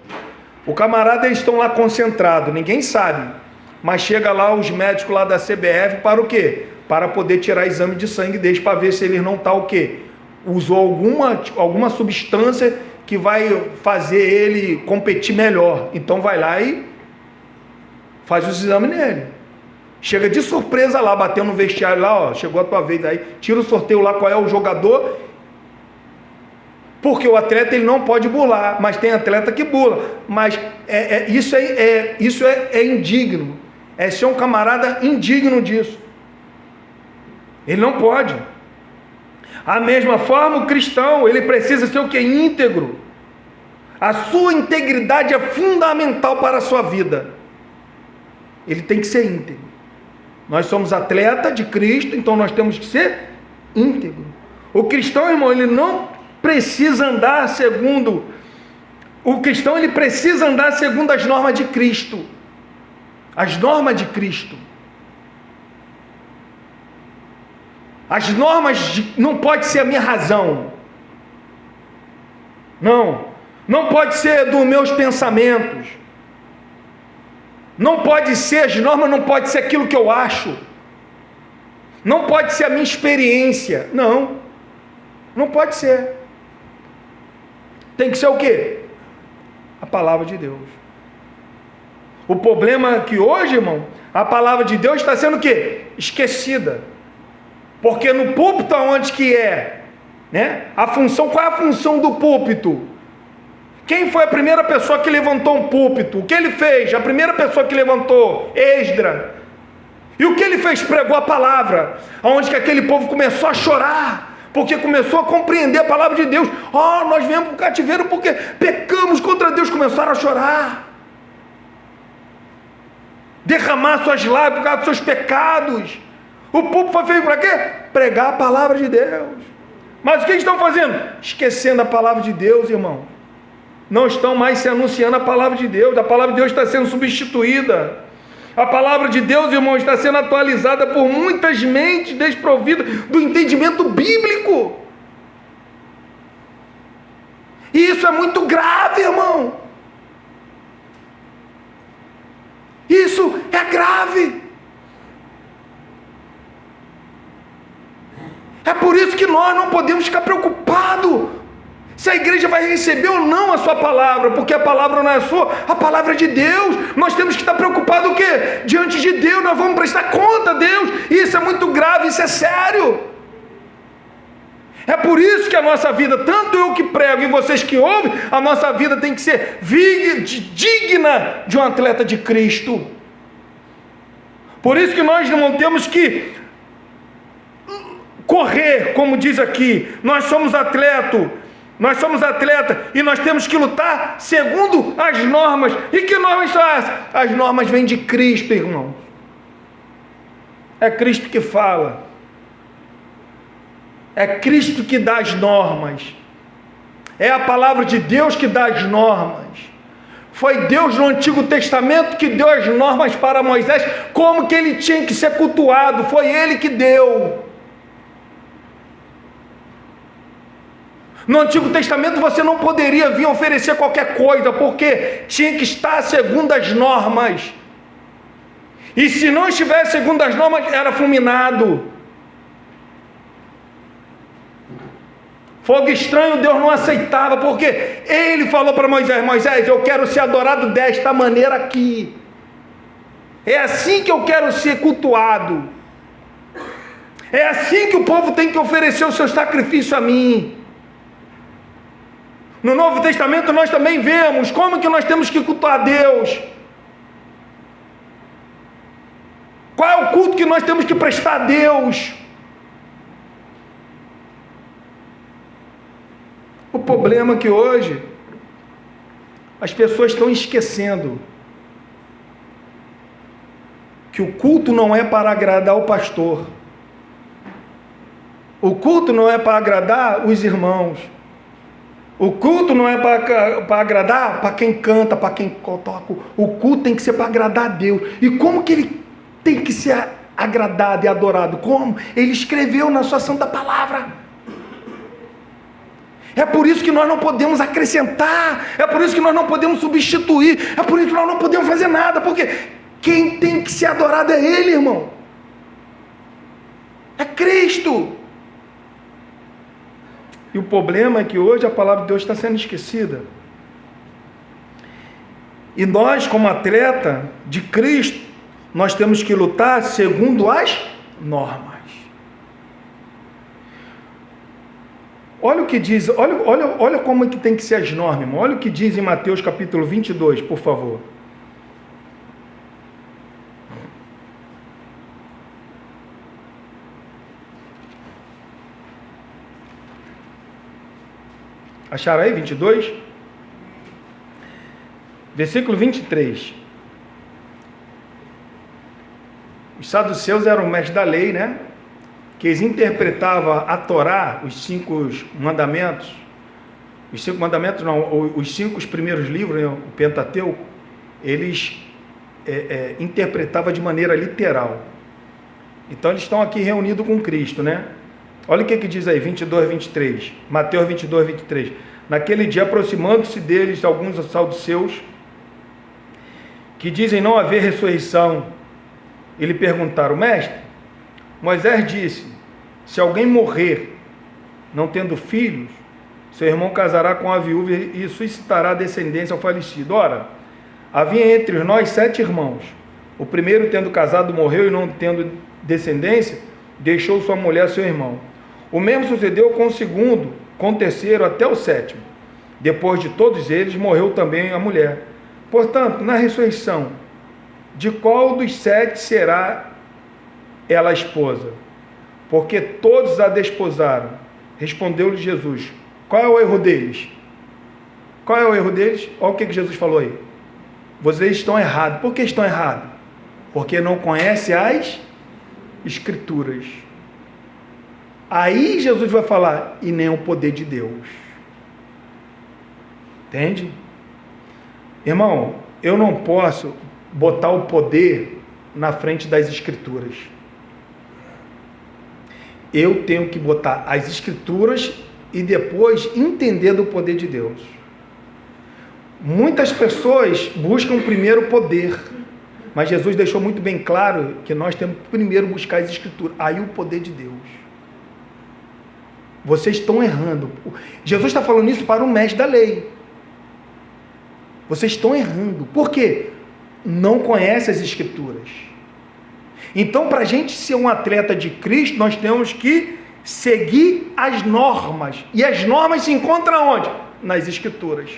O camarada, eles estão lá concentrados, ninguém sabe. Mas chega lá os médicos lá da CBF para o quê? Para poder tirar exame de sangue deles, para ver se eles não estão o quê? Usou alguma substância que vai fazer ele competir melhor. Então vai lá e faz os exames nele. Chega de surpresa lá, bateu no vestiário lá, ó, chegou a tua vez aí, tira o sorteio lá, qual é o jogador... Porque o atleta ele não pode burlar, mas tem atleta que bula. Mas isso é indigno. É ser um camarada indigno disso. Ele não pode. A mesma forma, o cristão, ele precisa ser o que? Íntegro. A sua integridade é fundamental para a sua vida. Ele tem que ser íntegro. Nós somos atleta de Cristo, então nós temos que ser íntegro. O cristão, irmão, ele não precisa andar segundo... O cristão, ele precisa andar segundo as normas de Cristo. As normas de Cristo. As normas não pode ser a minha razão. Não pode ser dos meus pensamentos. Não pode ser, as normas não pode ser aquilo que eu acho. Não pode ser a minha experiência. Não pode ser. Tem que ser o quê? A palavra de Deus. O problema é que hoje, irmão, a palavra de Deus está sendo o quê? Esquecida. Porque no púlpito, onde que é? Né? A função, qual é a função do púlpito? Quem foi a primeira pessoa que levantou um púlpito? O que ele fez? A primeira pessoa que levantou? Esdras. E o que ele fez? Pregou a palavra. Onde que aquele povo começou a chorar. Porque começou a compreender a palavra de Deus. Nós viemos para o cativeiro porque pecamos contra Deus. Começaram a chorar. Derramar suas lágrimas por causa dos seus pecados. O povo foi feito para quê? Pregar a palavra de Deus. Mas o que eles estão fazendo? Esquecendo a palavra de Deus, irmão. Não estão mais se anunciando a palavra de Deus. A palavra de Deus está sendo substituída. A palavra de Deus, irmão, está sendo atualizada por muitas mentes desprovidas do entendimento bíblico. E isso é muito grave, irmão. Isso é grave. É por isso que nós não podemos ficar preocupados se a igreja vai receber ou não a sua palavra, porque a palavra não é sua, a palavra é de Deus. Nós temos que estar preocupados o quê? Diante de Deus, nós vamos prestar conta a Deus. Isso é muito grave, isso é sério. É por isso que a nossa vida, tanto eu que prego e vocês que ouvem, a nossa vida tem que ser digna de um atleta de Cristo. Por isso que nós não temos que correr, como diz aqui, nós somos atleta e nós temos que lutar segundo as normas. E que normas são essas? As normas vêm de Cristo, irmãos. É Cristo que fala. É Cristo que dá as normas. É a palavra de Deus que dá as normas. Foi Deus no Antigo Testamento que deu as normas para Moisés, como que ele tinha que ser cultuado. Foi ele que deu. No Antigo Testamento você não poderia vir oferecer qualquer coisa, porque tinha que estar segundo as normas. E se não estivesse segundo as normas, era fulminado. Fogo estranho Deus não aceitava, porque ele falou para Moisés: Moisés, eu quero ser adorado desta maneira aqui. É assim que eu quero ser cultuado. É assim que o povo tem que oferecer o seu sacrifício a mim. No Novo Testamento nós também vemos como que nós temos que cultuar Deus. Qual é o culto que nós temos que prestar a Deus? O problema é que hoje as pessoas estão esquecendo que o culto não é para agradar o pastor. O culto não é para agradar os irmãos. O culto não é para agradar para quem canta, para quem toca. O culto tem que ser para agradar a Deus. E como que ele tem que ser agradado e adorado? Como? Ele escreveu na sua santa palavra. É por isso que nós não podemos acrescentar, é por isso que nós não podemos substituir, é por isso que nós não podemos fazer nada, porque quem tem que ser adorado é Ele, irmão. É Cristo. E o problema é que hoje a palavra de Deus está sendo esquecida. E nós, como atleta de Cristo, nós temos que lutar segundo as normas. Olha o que diz, olha como é que tem que ser as normas, irmão. Olha o que diz em Mateus capítulo 22, por favor. Acharam aí 22? Versículo 23. Os saduceus eram mestres da lei, né? Que eles interpretavam a Torá, os 5 mandamentos, os 5 mandamentos não, os 5 primeiros livros, né, o Pentateuco, eles interpretavam de maneira literal. Então eles estão aqui reunidos com Cristo, né? Olha o que diz aí, 22, 23, Mateus 22, 23. Naquele dia, aproximando-se deles alguns saduceus, que dizem não haver ressurreição, e lhe perguntaram: mestre, Moisés disse, se alguém morrer não tendo filhos, seu irmão casará com a viúva e suscitará descendência ao falecido. Ora, havia entre nós 7 irmãos. O primeiro, tendo casado, morreu, e não tendo descendência, deixou sua mulher seu irmão. O mesmo sucedeu com o segundo, com o terceiro, até o 7º. Depois de todos eles, morreu também a mulher. Portanto, na ressurreição, de qual dos 7 será ela a esposa? Porque todos a desposaram. Respondeu-lhe Jesus: qual é o erro deles? Qual é o erro deles? Olha o que Jesus falou aí. Vocês estão errados. Por que estão errados? Porque não conhecem as Escrituras. Aí Jesus vai falar: e nem o poder de Deus. Entende? Irmão, eu não posso botar o poder na frente das Escrituras. Eu tenho que botar as Escrituras e depois entender do poder de Deus. Muitas pessoas buscam primeiro o poder, mas Jesus deixou muito bem claro que nós temos que primeiro buscar as Escrituras, aí o poder de Deus. vocês estão errando. Jesus está falando isso para o mestre da lei. Vocês estão errando. Por quê? Não conhecem as Escrituras. Então, para a gente ser um atleta de Cristo, nós temos que seguir as normas. E as normas se encontram onde? Nas Escrituras.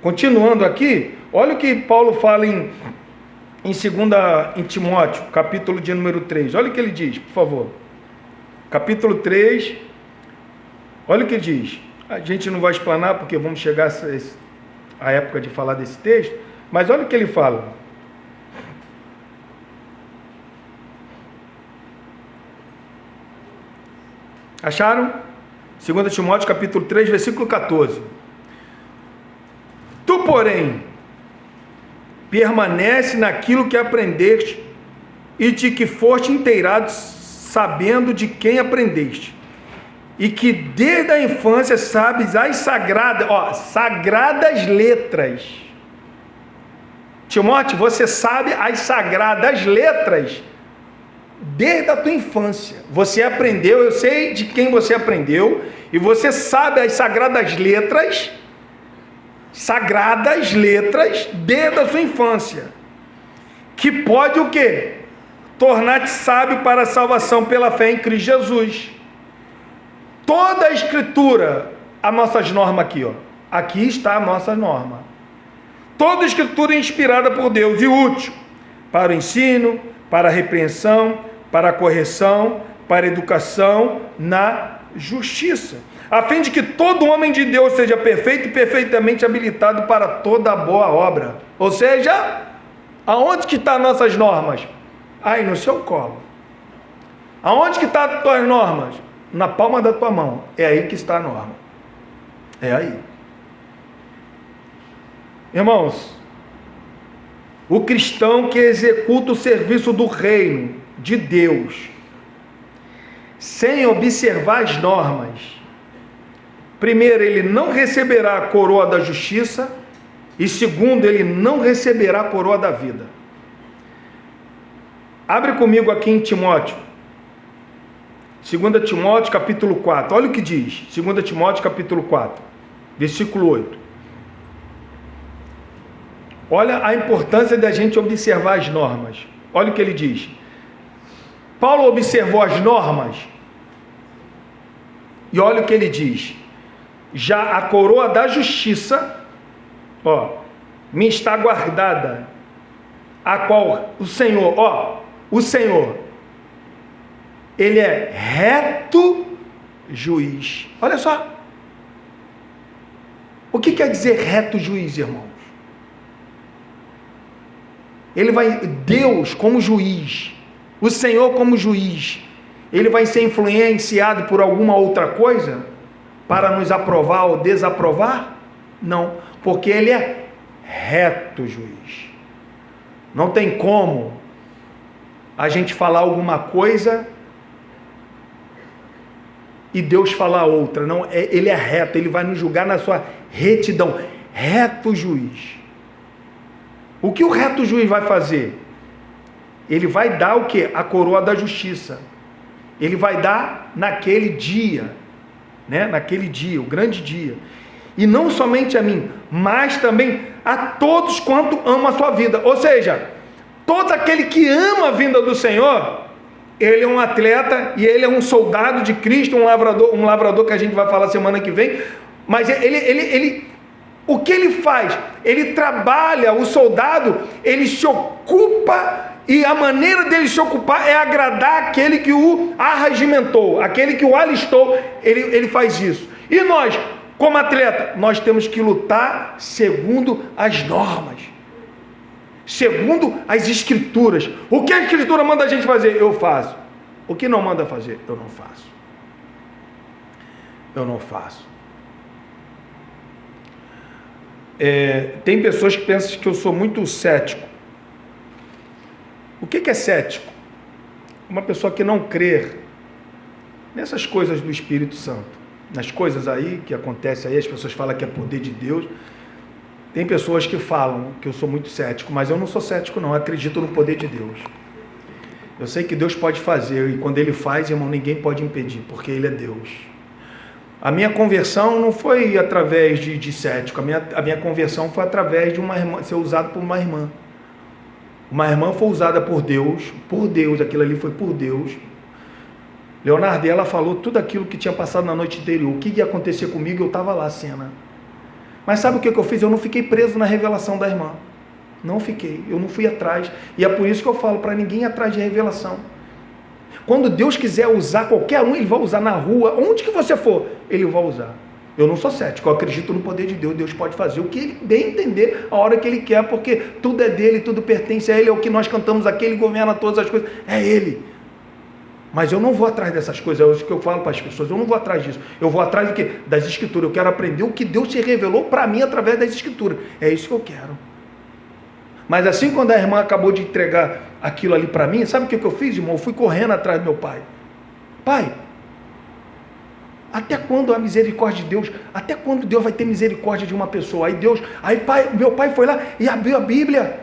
Continuando aqui, olha o que Paulo fala em Timóteo, capítulo de número 3. Olha o que ele diz, por favor. Capítulo 3, olha o que ele diz. A gente não vai explanar, porque vamos chegar à época de falar desse texto, mas olha o que ele fala. Acharam? 2 Timóteo, capítulo 3, versículo 14. Tu, porém, permanece naquilo que aprendeste e de que foste inteirado, sabendo de quem aprendeste, e que desde a infância sabes as sagradas letras. Timóteo, você sabe as sagradas letras desde a tua infância. Você aprendeu, eu sei de quem você aprendeu, e você sabe as sagradas letras desde a sua infância, que pode o quê? Tornar-te sábio para a salvação pela fé em Cristo Jesus. Toda a Escritura, a nossas normas aqui, aqui está a nossa norma. Toda a Escritura é inspirada por Deus e útil para o ensino, para a repreensão, para a correção, para a educação na justiça, a fim de que todo homem de Deus seja perfeito e perfeitamente habilitado para toda boa obra. Ou seja, aonde que estão nossas normas? Aí no seu colo. Aonde que estão as tuas normas? Na palma da tua mão. É aí que está a norma. É aí. Irmãos, o cristão que executa o serviço do reino de Deus sem observar as normas, primeiro, ele não receberá a coroa da justiça, e segundo, ele não receberá a coroa da vida. Abre comigo aqui em Timóteo, 2 Timóteo capítulo 4, olha o que diz, 2 Timóteo capítulo 4, versículo 8. Olha a importância da gente observar as normas. Olha o que ele diz. Paulo observou as normas, e olha o que ele diz. Já a coroa da justiça, me está guardada, a qual o Senhor, ele é reto juiz. Olha só. O que quer dizer reto juiz, irmãos? Deus como juiz, o Senhor como juiz, ele vai ser influenciado por alguma outra coisa para nos aprovar ou desaprovar? Não, porque ele é reto juiz. Não tem como a gente falar alguma coisa e Deus falar outra. Não, ele é reto, ele vai nos julgar na sua retidão. Reto juiz. O que o reto juiz vai fazer? Ele vai dar o quê? A coroa da justiça. Ele vai dar naquele dia, naquele dia, o grande dia. E não somente a mim, mas também a todos quanto amam a sua vida. Ou seja, todo aquele que ama a vinda do Senhor, ele é um atleta e ele é um soldado de Cristo, um lavrador que a gente vai falar semana que vem. Mas o que ele faz? Ele trabalha, o soldado, ele se ocupa, e a maneira dele se ocupar é agradar aquele que o arregimentou, aquele que o alistou. Ele faz isso. E nós, como atleta, nós temos que lutar segundo as normas, segundo as Escrituras. O que a Escritura manda a gente fazer? Eu faço. O que não manda fazer? Eu não faço. Eu não faço. Tem pessoas que pensam que eu sou muito cético. O que é cético? Uma pessoa que não crê nessas coisas do Espírito Santo, nas coisas aí que acontecem aí, as pessoas falam que é poder de Deus. Tem pessoas que falam que eu sou muito cético, mas eu não sou cético não, eu acredito no poder de Deus. Eu sei que Deus pode fazer, e quando Ele faz, irmão, ninguém pode impedir, porque Ele é Deus. A minha conversão não foi através de cético, a minha conversão foi através de uma irmã, ser usado por uma irmã. Uma irmã foi usada por Deus, aquilo ali foi por Deus. Leonardo, ela falou tudo aquilo que tinha passado na noite anterior, o que ia acontecer comigo, eu estava lá, cena. Mas sabe o que eu fiz? Eu não fiquei preso na revelação da irmã. Não fiquei, eu não fui atrás. E é por isso que eu falo para ninguém ir atrás de revelação. Quando Deus quiser usar qualquer um, Ele vai usar na rua, onde que você for, Ele vai usar. Eu não sou cético, eu acredito no poder de Deus. Deus pode fazer o que Ele bem entender, a hora que Ele quer, porque tudo é dEle, tudo pertence a Ele, é o que nós cantamos aqui, Ele governa todas as coisas, é Ele. Mas eu não vou atrás dessas coisas, é isso que eu falo para as pessoas, eu não vou atrás disso. Eu vou atrás do quê? Das Escrituras. Eu quero aprender o que Deus se revelou para mim através das Escrituras. É isso que eu quero. Mas assim, quando a irmã acabou de entregar aquilo ali para mim, sabe o que eu fiz, irmão? Eu fui correndo atrás do meu pai. Pai, até quando a misericórdia de Deus, até quando Deus vai ter misericórdia de uma pessoa? Meu pai foi lá e abriu a Bíblia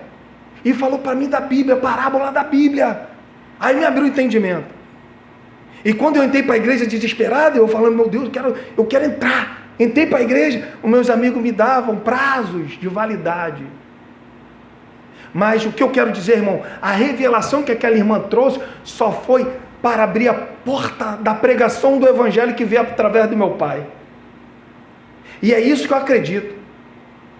e falou para mim da Bíblia, parábola da Bíblia. Aí me abriu o entendimento. E quando eu entrei para a igreja desesperado, eu falando, meu Deus, eu quero entrar. Entrei para a igreja, os meus amigos me davam prazos de validade. Mas o que eu quero dizer, irmão, a revelação que aquela irmã trouxe só foi para abrir a porta da pregação do evangelho que veio através do meu pai. E é isso que eu acredito.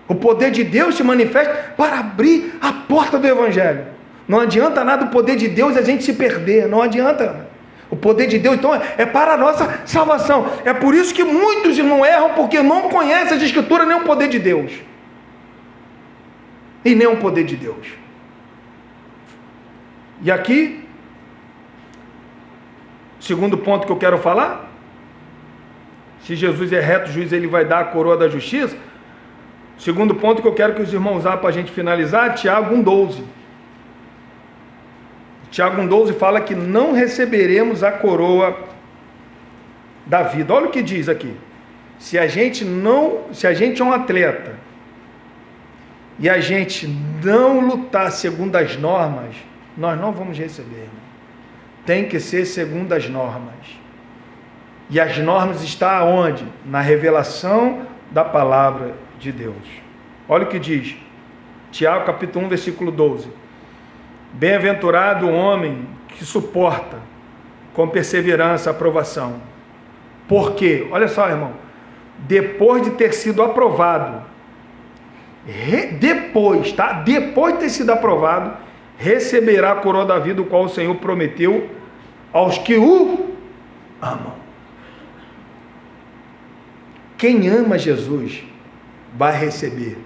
O poder de Deus se manifesta para abrir a porta do evangelho. Não adianta nada o poder de Deus a gente se perder, não adianta. O poder de Deus, então, é para a nossa salvação. É por isso que muitos não erram, porque não conhecem as Escrituras nem o poder de Deus. E nem o poder de Deus. E aqui, segundo ponto que eu quero falar, se Jesus é reto juiz, Ele vai dar a coroa da justiça. Segundo ponto que eu quero que os irmãos usem para a gente finalizar, Tiago 1,12. Tiago 1,12 fala que não receberemos a coroa da vida. Olha o que diz aqui. Se a gente é um atleta e a gente não lutar segundo as normas, nós não vamos receber. Tem que ser segundo as normas. E as normas estão aonde? Na revelação da palavra de Deus. Olha o que diz. Tiago capítulo 1, versículo 12. Bem-aventurado o homem que suporta com perseverança a aprovação. Porque, olha só, irmão, depois de ter sido aprovado, depois de ter sido aprovado, receberá a coroa da vida, o qual o Senhor prometeu aos que o amam. Quem ama Jesus vai receber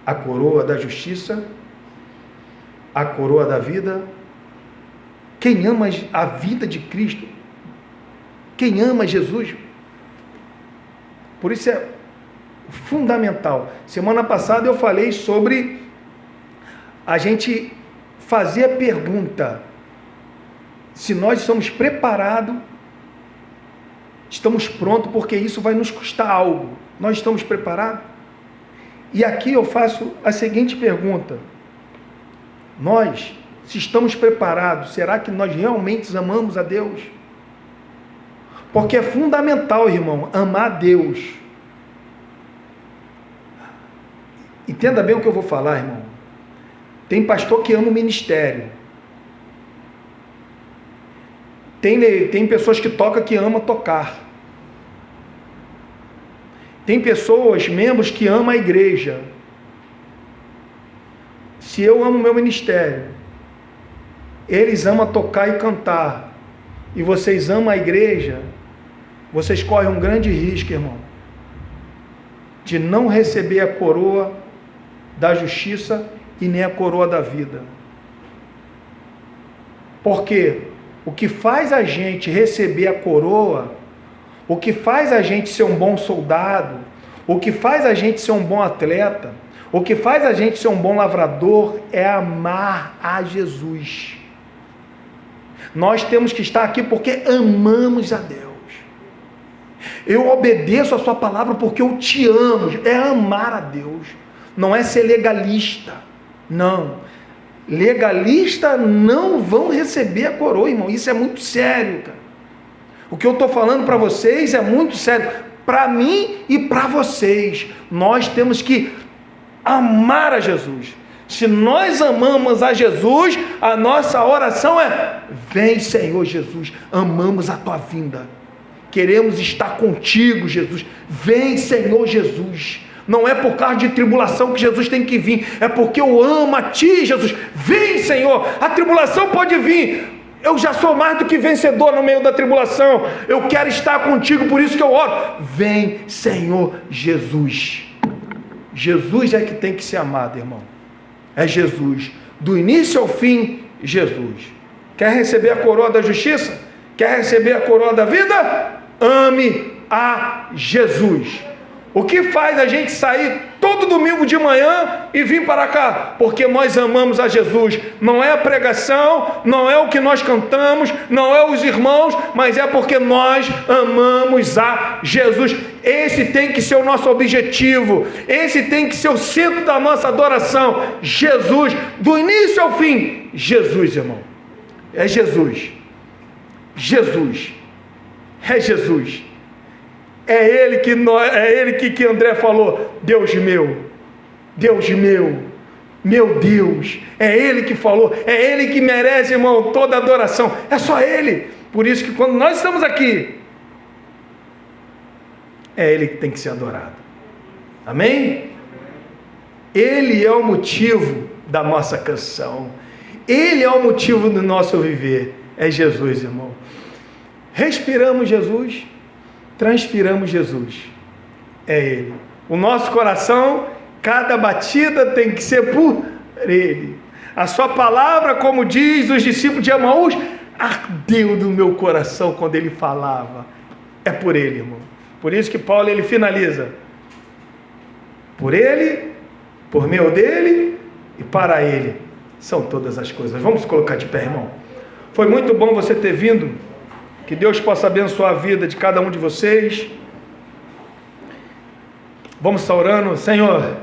a coroa da justiça, a coroa da vida. Quem ama a vida de Cristo, quem ama Jesus, por isso é fundamental. Semana passada eu falei sobre a gente fazer a pergunta se nós estamos preparados, estamos prontos, porque isso vai nos custar algo. Nós estamos preparados? E aqui eu faço a seguinte pergunta: nós, se estamos preparados, será que nós realmente amamos a Deus? Porque é fundamental, irmão, amar a Deus. Entenda bem o que eu vou falar, irmão. Tem pastor que ama o ministério. Tem pessoas que tocam que amam tocar. Tem pessoas, membros, que amam a igreja. Se eu amo o meu ministério, eles amam tocar e cantar, e vocês amam a igreja, vocês correm um grande risco, irmão, de não receber a coroa da justiça e nem a coroa da vida. Porque o que faz a gente receber a coroa, o que faz a gente ser um bom soldado, o que faz a gente ser um bom atleta, o que faz a gente ser um bom lavrador é amar a Jesus. Nós temos que estar aqui porque amamos a Deus. Eu obedeço a sua palavra porque eu te amo. É amar a Deus. Não é ser legalista. Não. Legalistas não vão receber a coroa, irmão. Isso é muito sério, cara. O que eu estou falando para vocês é muito sério. Para mim e para vocês. Nós temos que amar a Jesus. Se nós amamos a Jesus, a nossa oração é: vem, Senhor Jesus, amamos a tua vinda, queremos estar contigo, Jesus. Vem, Senhor Jesus. Não é por causa de tribulação que Jesus tem que vir, é porque eu amo a ti, Jesus. Vem, Senhor. A tribulação pode vir, eu já sou mais do que vencedor no meio da tribulação. Eu quero estar contigo, por isso que eu oro. Vem, Senhor Jesus. Jesus é que tem que ser amado, irmão. É Jesus, do início ao fim, Jesus. Quer receber a coroa da justiça? Quer receber a coroa da vida? Ame a Jesus. O que faz a gente sair todo domingo de manhã e vir para cá? Porque nós amamos a Jesus. Não é a pregação, não é o que nós cantamos, não é os irmãos, mas é porque nós amamos a Jesus. Esse tem que ser o nosso objetivo. Esse tem que ser o centro da nossa adoração. Jesus, do início ao fim. Jesus, irmão. É Jesus. Jesus. É Jesus. É ele que André falou: Deus meu, meu Deus. É ele que falou, é ele que merece, irmão, toda a adoração. É só ele. Por isso que quando nós estamos aqui, é ele que tem que ser adorado. Amém? Ele é o motivo da nossa canção. Ele é o motivo do nosso viver. É Jesus, irmão. Respiramos Jesus, transpiramos Jesus. É Ele. O nosso coração, cada batida tem que ser por Ele. A sua palavra, como diz os discípulos de Emaús, ardeu do meu coração quando Ele falava. É por Ele, irmão. Por isso que Paulo, ele finaliza: por Ele, por meio dEle e para Ele são todas as coisas. Vamos colocar de pé, irmão. Foi muito bom você ter vindo. Que Deus possa abençoar a vida de cada um de vocês. Vamos estar orando. Senhor,